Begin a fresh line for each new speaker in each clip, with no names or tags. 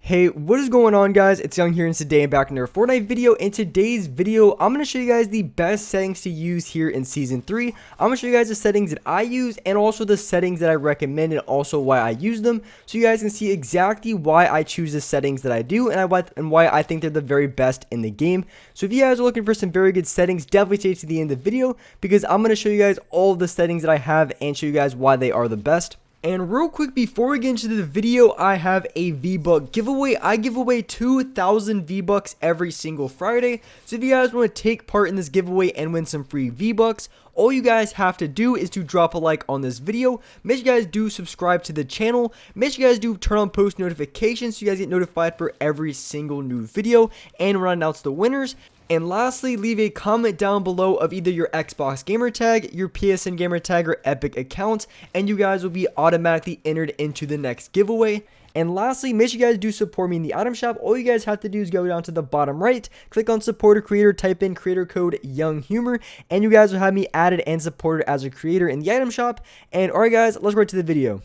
Hey, what is going on, guys? It's Young here, and today I'm back in another Fortnite video. In today's video, I'm going to show you guys the best settings to use here in Season 3. I'm going to show you guys the settings that I use and also the settings that I recommend and also why I use them, so you guys can see exactly why I choose the settings that I do and why I think they're the very best in the game. So if you guys are looking for some very good settings, definitely stay to the end of the video because I'm going to show you guys all of the settings that I have and show you guys why they are the best. And real quick, before we get into the video, I have a V-Buck giveaway. I give away 2,000 V-Bucks every single Friday. So if you guys want to take part in this giveaway and win some free V-Bucks, all you guys have to do is to drop a like on this video. Make sure you guys do subscribe to the channel. Make sure you guys do turn on post notifications so you guys get notified for every single new video and when I announce the winners. And lastly, leave a comment down below of either your Xbox gamer tag, your PSN gamer tag, or Epic account, and you guys will be automatically entered into the next giveaway. And lastly, make sure you guys do support me in the item shop. All you guys have to do is go down to the bottom right, click on support a creator, type in creator code YoungHumor, and you guys will have me added and supported as a creator in the item shop. And alright guys, let's go to the video.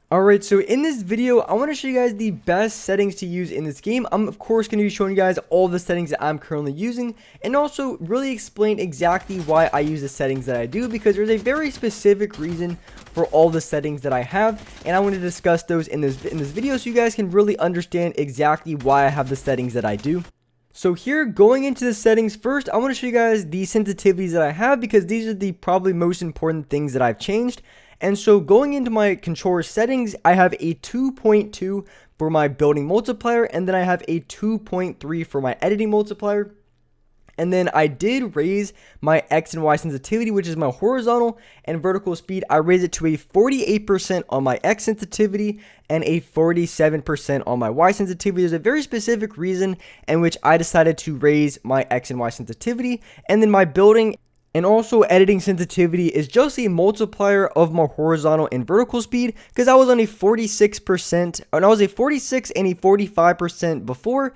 Alright, so in this video, I want to show you guys the best settings to use in this game. I'm of course going to be showing you guys all the settings that I'm currently using and also really explain exactly why I use the settings that I do, because there's a very specific reason for all the settings that I have, and I want to discuss those in this video so you guys can really understand exactly why I have the settings that I do. So here, going into the settings, first I want to show you guys the sensitivities that I have because these are the probably most important things that I've changed. And so going into my controller settings, I have a 2.2 for my building multiplier, and then I have a 2.3 for my editing multiplier. And then I did raise my X and Y sensitivity, which is my horizontal and vertical speed. I raised it to a 48% on my X sensitivity and a 47% on my Y sensitivity. There's a very specific reason in which I decided to raise my X and Y sensitivity. And then my building and also editing sensitivity is just a multiplier of my horizontal and vertical speed, because I was on a 46%, and I was a 46 and a 45% before,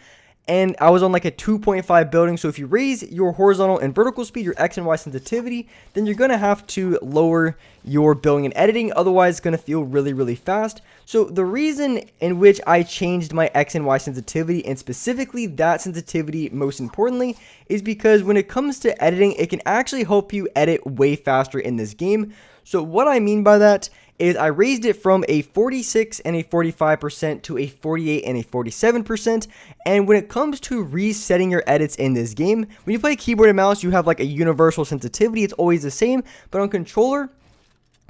and I was on like a 2.5 building. So if you raise your horizontal and vertical speed, your X and Y sensitivity, then you're going to have to lower your building and editing, otherwise it's going to feel really fast. So the reason in which I changed my X and Y sensitivity, and specifically that sensitivity most importantly, is because when it comes to editing, it can actually help you edit way faster in this game. So what I mean by that is I raised it from a 46 and a 45% to a 48 and a 47%. And when it comes to resetting your edits in this game, when you play keyboard and mouse, you have like a universal sensitivity. It's always the same, but on controller,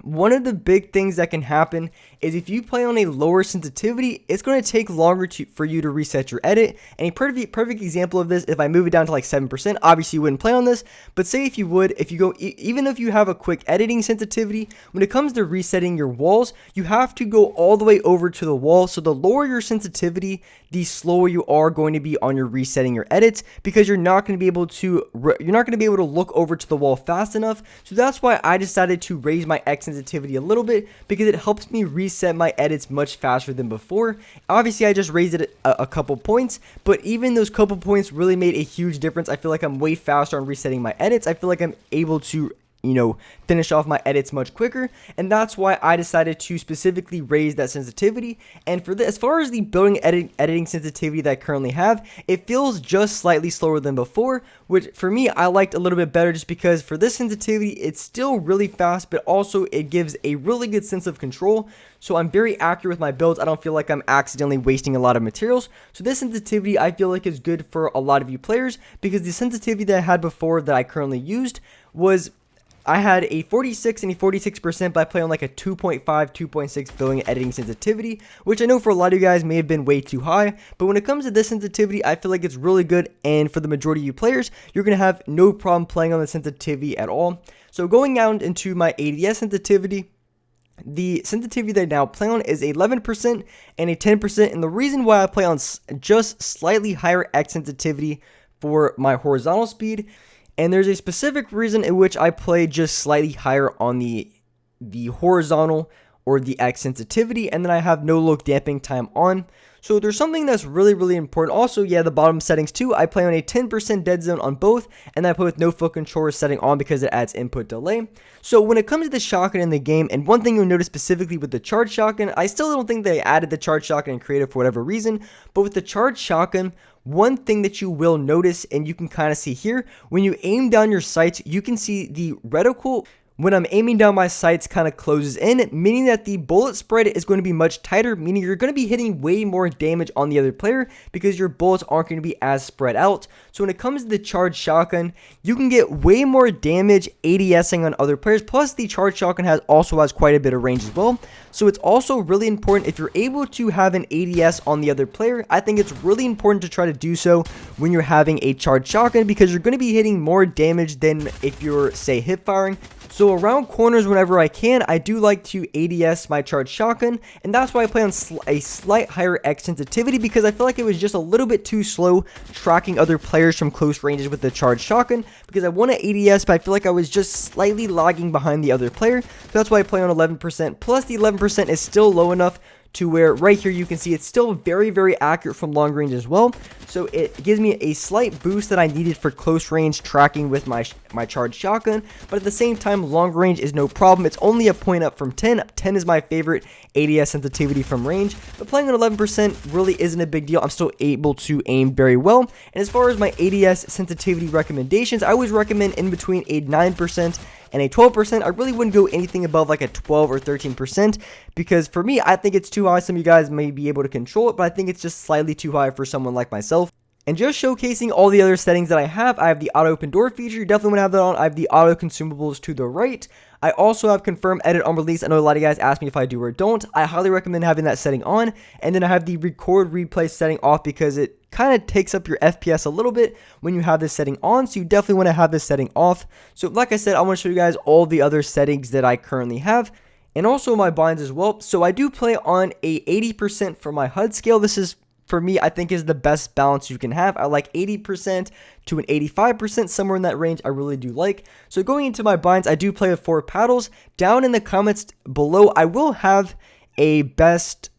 one of the big things that can happen is if you play on a lower sensitivity, it's going to take longer for you to reset your edit. And a perfect example of this, if I move it down to like 7%, obviously you wouldn't play on this, but say if you would, if you go, even if you have a quick editing sensitivity, when it comes to resetting your walls, you have to go all the way over to the wall. So the lower your sensitivity, the slower you are going to be on your resetting your edits, because you're not going to be able to look over to the wall fast enough. So that's why I decided to raise my X sensitivity a little bit, because it helps me reset my edits much faster than before. Obviously I just raised it a couple points, but even those couple points really made a huge difference. I feel like I'm way faster on resetting my edits. I feel like I'm able to finish off my edits much quicker, and that's why I decided to specifically raise that sensitivity. And for as far as the building editing sensitivity that I currently have, it feels just slightly slower than before, which for me I liked a little bit better, just because for this sensitivity it's still really fast, but also it gives a really good sense of control. So I'm very accurate with my builds. I don't feel like I'm accidentally wasting a lot of materials. So this sensitivity I feel like is good for a lot of you players, because the sensitivity that I had before that I currently used was, I had a 46 and a 46%, but I play on like a 2.5, 2.6 building editing sensitivity, which I know for a lot of you guys may have been way too high. But when it comes to this sensitivity, I feel like it's really good, and for the majority of you players, you're going to have no problem playing on the sensitivity at all. So going out into my ADS sensitivity, the sensitivity that I now play on is 11% and a 10%, and the reason why I play on just slightly higher X sensitivity for my horizontal speed, and there's a specific reason in which I play just slightly higher on the horizontal or the X sensitivity, and then I have no look damping time on. So there's something that's really important. Also, yeah, the bottom settings too. I play on a 10% dead zone on both, and I play with no foot controller setting on because it adds input delay. So when it comes to the shotgun in the game, and one thing you'll notice specifically with the charged shotgun, I still don't think they added the charged shotgun in creative for whatever reason, but with the charged shotgun, one thing that you will notice, and you can kind of see here, when you aim down your sights, you can see the reticle. When I'm aiming down my sights kind of closes in, meaning that the bullet spread is going to be much tighter, meaning you're going to be hitting way more damage on the other player because your bullets aren't going to be as spread out. So when it comes to the charged shotgun, you can get way more damage ADSing on other players, plus the charged shotgun also has quite a bit of range as well. So it's also really important if you're able to have an ADS on the other player. I think it's really important to try to do so when you're having a charged shotgun because you're going to be hitting more damage than if you're, say, hip firing. So around corners whenever I can, I do like to ADS my charged shotgun, and that's why I play on a slight higher X sensitivity because I feel like it was just a little bit too slow tracking other players from close ranges with the charged shotgun because I want to ADS, but I feel like I was just slightly lagging behind the other player. So that's why I play on 11%, plus the 11% is still low enough to where right here you can see it's still very accurate from long range as well. So it gives me a slight boost that I needed for close range tracking with my charged shotgun, but at the same time long range is no problem. It's only a point up from 10. 10 is my favorite ADS sensitivity from range, but playing on 11% really isn't a big deal. I'm still able to aim very well. And as far as my ADS sensitivity recommendations, I always recommend in between a 9% and a 12%. I really wouldn't go anything above like a 12 or 13% because for me, I think it's too high. Some of you guys may be able to control it, but I think it's just slightly too high for someone like myself. And just showcasing all the other settings that I have the auto open door feature. You definitely want to have that on. I have the auto consumables to the right. I also have confirm edit on release. I know a lot of you guys ask me if I do or don't. I highly recommend having that setting on. And then I have the record replay setting off because it kind of takes up your FPS a little bit when you have this setting on. So you definitely want to have this setting off. So like I said, I want to show you guys all the other settings that I currently have. And also my binds as well. So I do play on a 80% for my HUD scale. This is, for me, I think is the best balance you can have. I like 80% to an 85%, somewhere in that range I really do like. So going into my binds, I do play with 4 paddles. Down in the comments below, I will have a best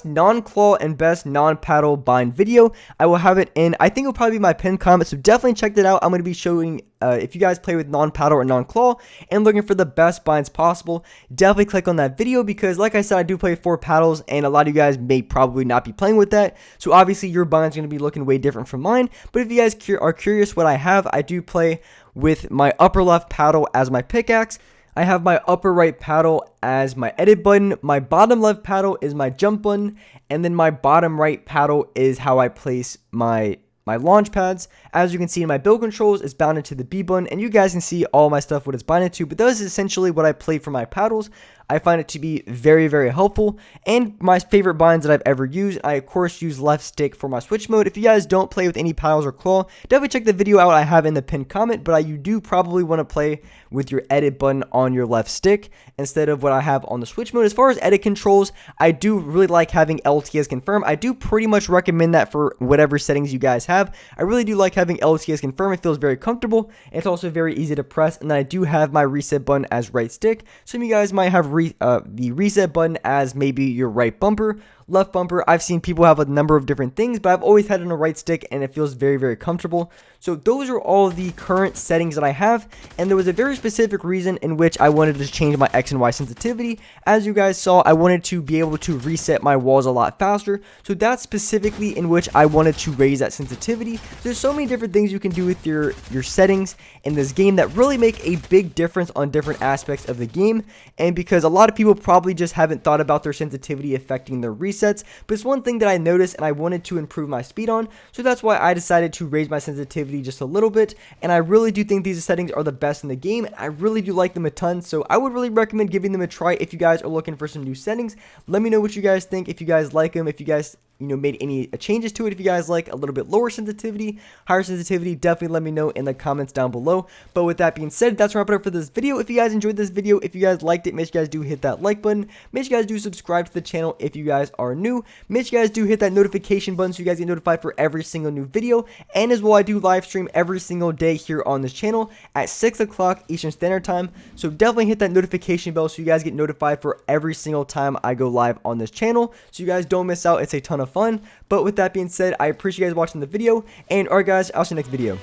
non-claw and best non-paddle bind video. I will have it in, I think it'll probably be my pinned comment, so definitely check that out. I'm going to be showing, if you guys play with non-paddle or non-claw and looking for the best binds possible, definitely click on that video because like I said, I do play 4 paddles and a lot of you guys may probably not be playing with that. So obviously your bind's going to be looking way different from mine, but if you guys are curious what I have, I do play with my upper left paddle as my pickaxe. I have my upper right paddle as my edit button, my bottom left paddle is my jump button, and then my bottom right paddle is how I place my launch pads. As you can see in my build controls, it's bounded to the B button, and you guys can see all my stuff what it's binded to, but that is essentially what I play for my paddles. I find it to be very helpful, and my favorite binds that I've ever used. I of course use left stick for my switch mode. If you guys don't play with any paddles or claw, definitely check the video out I have in the pinned comment, but you do probably want to play with your edit button on your left stick instead of what I have on the switch mode. As far as edit controls, I do really like having LT as confirmed. I do pretty much recommend that for whatever settings you guys have. I really do like having LT as confirmed. It feels very comfortable. It's also very easy to press, and then I do have my reset button as right stick. Some of you guys might have the reset button as maybe your right bumper, left bumper. I've seen people have a number of different things, but I've always had it on a right stick and it feels very comfortable. So those are all the current settings that I have, and there was a very specific reason in which I wanted to change my X and Y sensitivity. As you guys saw, I wanted to be able to reset my walls a lot faster, so that's specifically in which I wanted to raise that sensitivity. There's so many different things you can do with your settings in this game that really make a big difference on different aspects of the game, and because a lot of people probably just haven't thought about their sensitivity affecting their resets, but it's one thing that I noticed and I wanted to improve my speed on, so that's why I decided to raise my sensitivity just a little bit. And I really do think these settings are the best in the game, and I really do like them a ton, so I would really recommend giving them a try if you guys are looking for some new settings. Let me know what you guys think, if you guys like them, if you guys made any changes to it. If you guys like a little bit lower sensitivity, higher sensitivity, definitely let me know in the comments down below. But with that being said, that's wrap it up for this video. If you guys enjoyed this video, if you guys liked it, make sure you guys do hit that like button. Make sure you guys do subscribe to the channel if you guys are new. Make sure you guys do hit that notification button so you guys get notified for every single new video. And as well, I do live stream every single day here on this channel at 6 o'clock Eastern Standard Time. So definitely hit that notification bell so you guys get notified for every single time I go live on this channel, so you guys don't miss out. It's a ton of of fun. But with that being said, I appreciate you guys watching the video, and alright guys, I'll see you next video.